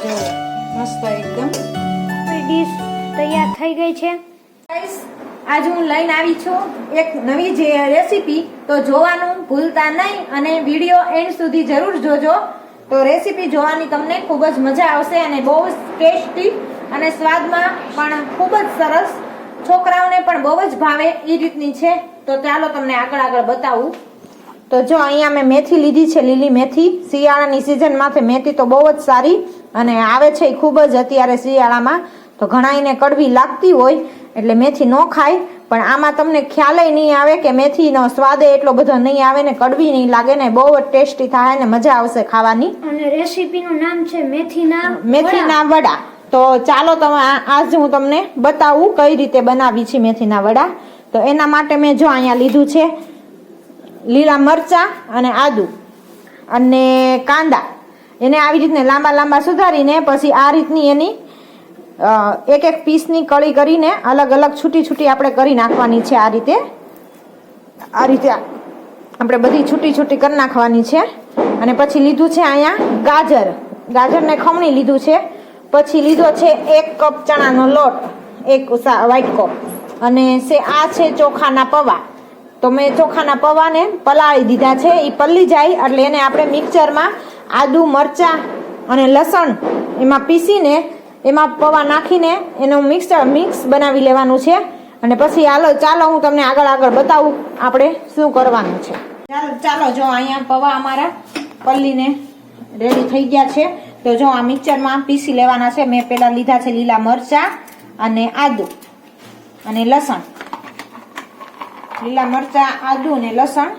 જો મસ્ત એકદમ ડીશ તૈયાર થઈ ગઈ છે. ગાઈસ, આજ હું લઈને આવી છું એક નવી જે રેસીપી, તો જોવાનું ભૂલતા નહીં અને વિડીયો એન્ડ સુધી જરૂર જોજો. તો રેસીપી જોવાની તમને ખૂબ જ મજા આવશે અને બહુ જ ટેસ્ટી અને સ્વાદમાં પણ ખૂબ જ સરસ, છોકરાઓને પણ બહુ જ ભાવે એ રીતની છે. તો ચાલો તમને આગળ બતાવું. તો જો અહીંયા મેં મેથી લીધી છે, લીલી મેથી. શિયાળાની સિઝનમાં મેથી તો બહુ જ સારી અને આવે છે એ ખૂબ જ અત્યારે શિયાળામાં. તો ઘણાઈને કડવી લાગતી હોય એટલે મેથી ન ખાય, પણ આમાં તમને ખ્યાલ નહીં આવે કે મેથીનો સ્વાદ એટલો બધો નહીં આવે ને કડવી નહીં લાગે ને બહુ જ ટેસ્ટી થાય ને મજા આવશે ખાવાની. અને રેસીપીનું નામ છે મેથીના વડા. તો ચાલો તમે આજ હું તમને બતાવું કઈ રીતે બનાવી છે મેથીના વડા. તો એના માટે મેં જો અહીંયા લીધું છે લીલા મરચા અને આદુ અને કાંદા. એને આવી રીતને લાંબા લાંબા સુધારીને પછી આ રીતની એની એક એક પીસની કળી કરીને અલગ અલગ છૂટી છૂટી આપણે કરી નાખવાની છે. આ રીતે આપણે બધી છૂટી છૂટી કરી નાખવાની છે. અને પછી લીધું છે અહીંયા ગાજરને ખમણી લીધું છે. પછી લીધો છે 1 કપ ચણાનો લોટ, 1 વ્હાઈટ કપ. અને આ છે ચોખાના પૌવા. તો મેં ચોખાના પૌવાને પલાળી દીધા છે. એ પલળી જાય એટલે એને આપણે મિક્સરમાં આદુ, મરચા અને લસણ એમાં પીસીને એમાં પૌવા નાખીને એનું મિક્સ બનાવી લેવાનું છે. અને પછી ચાલો હું તમને આગળ બતાવું આપણે શું કરવાનું છે. ચાલો જો અહીંયા પૌવા અમારા પલ્લીને રેડી થઈ ગયા છે. તો જો આ મિક્સરમાં પીસી લેવાના છે. મેં પહેલા લીધા છે લીલા મરચા અને આદુ અને લસણ. લીલા મરચા, આદુ ને લસણ.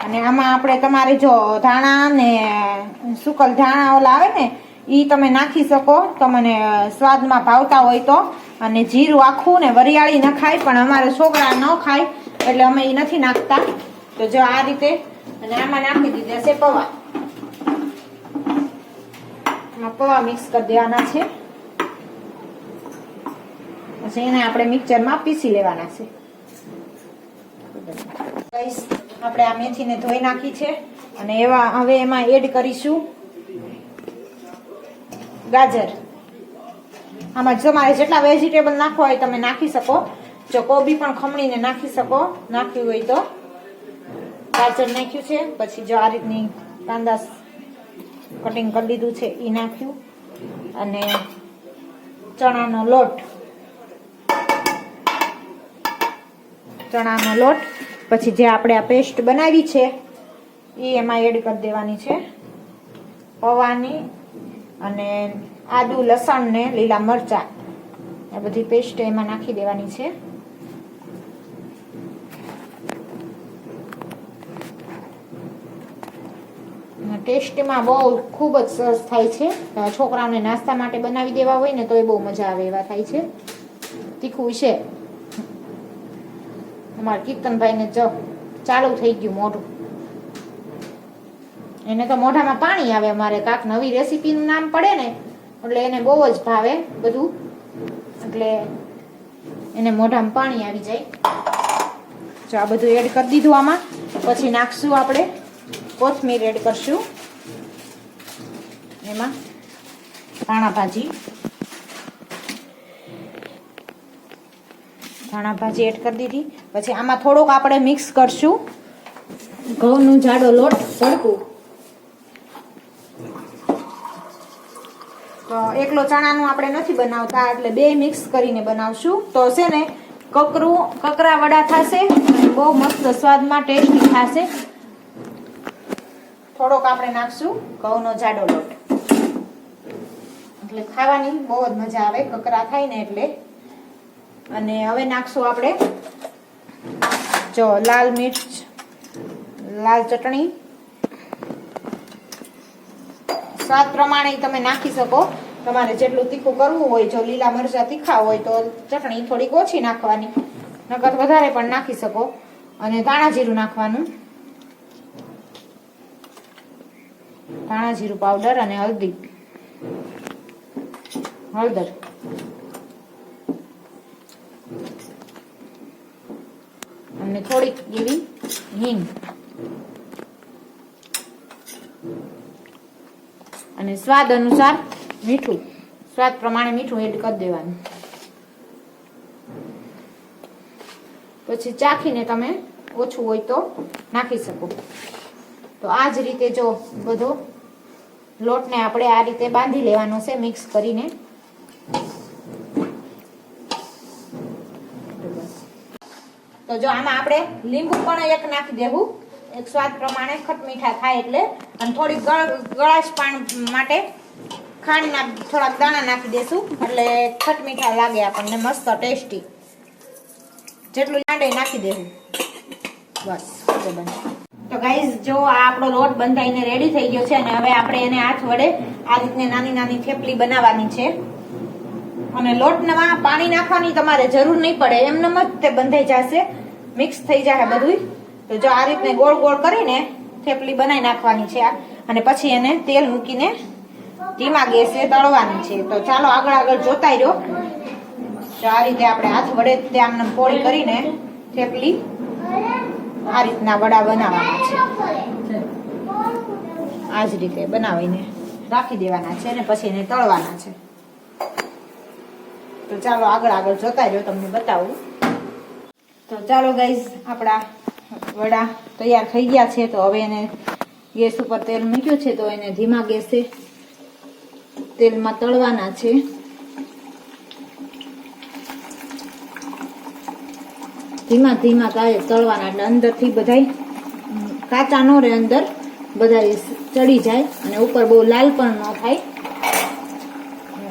અને આમાં આપણે તમારે જો ધાણા ને સુકલ ધાણા ઓલા આવે ને એ તમે નાખી શકો, તમને સ્વાદમાં ભાવતા હોય તો. અને જીરું આખું ને વરિયાળી ન ખાય, પણ અમારે છોકરા ન ખાય એટલે અમે એ નથી નાખતા. તો જો આ રીતે અને આમાં નાખી દીધા છે પૌવા. આમાં પૌવા મિક્સ કરી દેવાના છે. પછી એને આપણે મિક્સરમાં પીસી લેવાના છે. આપણે આ મેથીને ધોઈ નાખી છે અને હવે એમાં એડ કરીશું ગાજર. આમાં તમારે જેટલા વેજીટેબલ નાખવા હોય તમે નાખી શકો. જો કોબી પણ ખમણીને નાખી શકો, નાખ્યું હોય તો. ગાજર નાખ્યું છે. પછી જો આ રીતની કાંદા કટિંગ કરી લીધું છે એ નાખ્યું. અને ચણાનો લોટ. પછી જે આપણે આ પેસ્ટ બનાવી છે એ એમાં એડ કરી દેવાની છે, પૌવાની. અને આદુ, લસણ ને લીલા મરચા આ બધી પેસ્ટ એમાં નાખી દેવાની છે. ટેસ્ટમાં બહુ ખૂબ જ સરસ થાય છે. છોકરાઓને નાસ્તા માટે બનાવી દેવા હોય ને તો એ બહુ મજા આવે એવા થાય છે. તીખું છે. અમારા કીર્તનભાઈને ચાલુ થઈ ગયું મોઢું, એને તો મોઢામાં પાણી આવે. અમારે કાંક નવી રેસીપીનું નામ પડે ને એટલે એને બહુ જ ભાવે બધું, એટલે એને મોઢામાં પાણી આવી જાય. જો આ બધું એડ કરી દીધું આમાં. પછી નાખશું આપણે કોથમીર એડ કરશું એમાં. ધાણા ભાજી એડ કરી દીધી. પછી આમાં થોડોક આપણે મિક્સ કરશું ઘઉંનો જાડો લોટ, ભડકું. તો એકલો ચણાનું આપણે નથી બનાવતા એટલે બે મિક્સ કરીને બનાવશું. તો છે ને કકરા વડા થશે, બહુ મસ્ત સ્વાદમાં ટેસ્ટી થશે. થોડોક આપણે નાખશું ઘઉંનો જાડો લોટ, એટલે ખાવાની બહુ જ મજા આવે કકરા થાય ને એટલે. અને હવે નાખશું આપણે જો લાલ મિર્ચ, લાલ ચટણી. સ્વાદ પ્રમાણે તમે નાખી શકો, તમારે જેટલું તીખું કરવું હોય. જો લીલા મરચા તીખા હોય તો ચટણી થોડીક ઓછી નાખવાની, નકર વધારે પણ નાખી શકો. અને ધાણા જીરું નાખવાનું, ધાણા જીરું પાવડર. અને હળદર. અને થોડીક એવી હિંગ. અને સ્વાદ અનુસાર મીઠું સ્વાદ પ્રમાણે મીઠું એડ કરી દેવાનું. પછી ચાખીને તમે ઓછું હોય તો નાખી શકો. તો આ જ રીતે જો બધો લોટને આપણે આ રીતે બાંધી લેવાનો છે મિક્સ કરીને. તો જો આમાં આપણે લીંબુ પણ એક નાખી દેવું, એક સ્વાદ પ્રમાણે ખટ મીઠા થાય એટલે. અને થોડી ગળાશ પાણ માટે ખાંડના થોડાક દાણા નાખી દેશું એટલે ખટ મીઠા લાગે આપણને મસ્ત ટેસ્ટી. જેટલું લાંડે નાખી દેવું બસ. તો ગાઈઝ જો આ આપણો લોટ બંધાઈને રેડી થઈ ગયો છે અને હવે આપણે એને હાથ વડે આ રીતને નાની નાની થેપલી બનાવવાની છે. અને લોટમાં પાણી નાખવાની તમારે જરૂર નહીં પડે, એમનેમ જ તે બંધાઈ જશે, મિક્સ થઈ જશે બધું. તો જો આ રીતને ગોળ ગોળ કરીને થેપલી બનાવી નાખવાની છે અને પછી એને તેલ મૂકીને ધીમા ગેસે તળવાની છે. તો ચાલો આગળ જોતા રહ્યો. તો આ રીતે આપણે હાથ વડે આમને પોળી કરીને થેપલી આ રીતના વડા બનાવવાના છે. આ જ રીતે બનાવીને રાખી દેવાના છે અને પછી એને તળવાના છે. તો ચાલો આગળ જોતા રહ્યો, તમને બતાવું. તો ચાલો ગાઈઝ આપણા વડા તૈયાર થઈ ગયા છે. તો હવે એને ગેસ ઉપર તેલ મૂક્યું છે તો એને ધીમા ગેસે તેલમાં તળવાના છે. ધીમા તળવાના એટલે અંદરથી બધાય કાચા નો રહે, અંદર બધાય ચડી જાય અને ઉપર બહુ લાલ પણ ન થાય.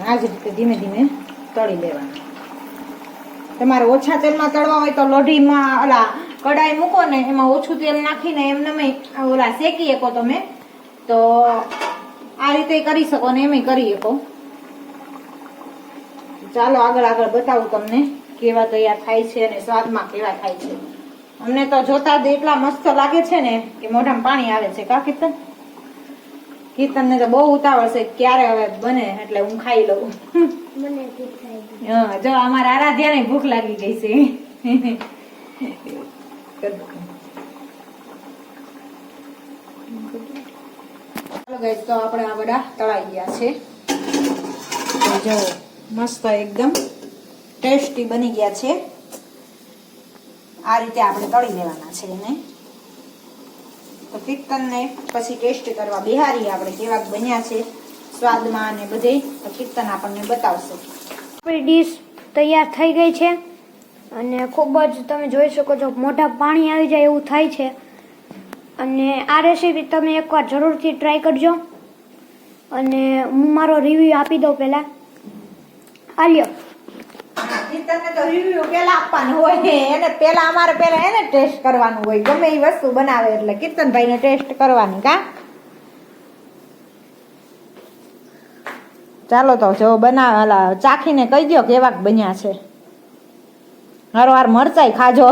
આ જ રીતે ધીમે ધીમે તળી લેવાના. તમારે ઓછા તેલમાં તળવા હોય તો લોઢીમાં ઓલા કડાઈ મૂકો ને એમાં ઓછું તેલ નાખીને એમને ઓલા શેકી શકો તમે. તો આ રીતે કરી શકો ને એમ કરી શકો. ચાલો આગળ બતાવું તમને કેવા તૈયાર થાય છે અને સ્વાદમાં કેવા થાય છે. અમને તો જોતા જ એટલા મસ્ત લાગે છે ને કે મોઢામાં પાણી આવે છે. કા કીર્તનને તો બહુ ઉતાવળ છે, ક્યારે હવે બને એટલે હું ખાઈ લઉં. જો અમારા આરાધ્યાને ભૂખ લાગી ગઈ છે. તો આપણે આ વડા તળાઈ ગયા છે. જો મસ્ત એકદમ ટેસ્ટી બની ગયા છે. આ રીતે આપણે તળી લેવાના છે એને. તો કીર્તનને પછી ટેસ્ટ કરવા બિહારી આપણે કેવા બન્યા છે સ્વાદમાં અને બધે. તો કીર્તન આપણને બતાવશે. આપણી ડીશ તૈયાર થઈ ગઈ છે અને ખૂબ જ તમે જોઈ શકો છો મોઢા પાણી આવી જાય એવું થાય છે. અને આ રેસીપી તમે એકવાર જરૂરથી ટ્રાય કરજો. અને હું મારો રિવ્યુ આપી દઉં પહેલા. આલ્યો કીર્તનને તો રિવ્યુ પેલા આપવાનું હોય, એને પેલા અમારે પેલા એને ટેસ્ટ કરવાનું હોય. ગમે એ વસ્તુ બનાવે એટલે કીર્તનભાઈને ટેસ્ટ કરવાની. કા ચાલો તો જો બનાવેલા ચાખીને કહી દો કેવાક બન્યા છે. હરવાર મરચાઈ ખાજો.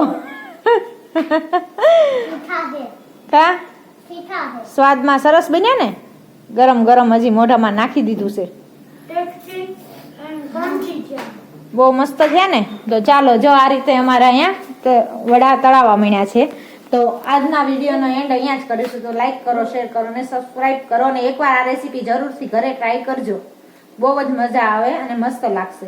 કા સ્વાદમાં સરસ બન્યા ને. ગરમ હજી મોઢામાં નાખી દીધું છે. બહુ મસ્ત છે ને. તો ચાલો જો આ રીતે અમારા અહીંયા વડા તળાવવા માંડ્યા છે. તો આજના વિડીયોનો એન્ડ અહીંયા જ કરીશું. તો લાઈક કરો, શેર કરો અને સબસ્ક્રાઇબ કરો. અને એકવાર આ રેસીપી જરૂરથી ઘરે ટ્રાય કરજો. બહુ જ મજા આવે અને મસ્ત લાગશે.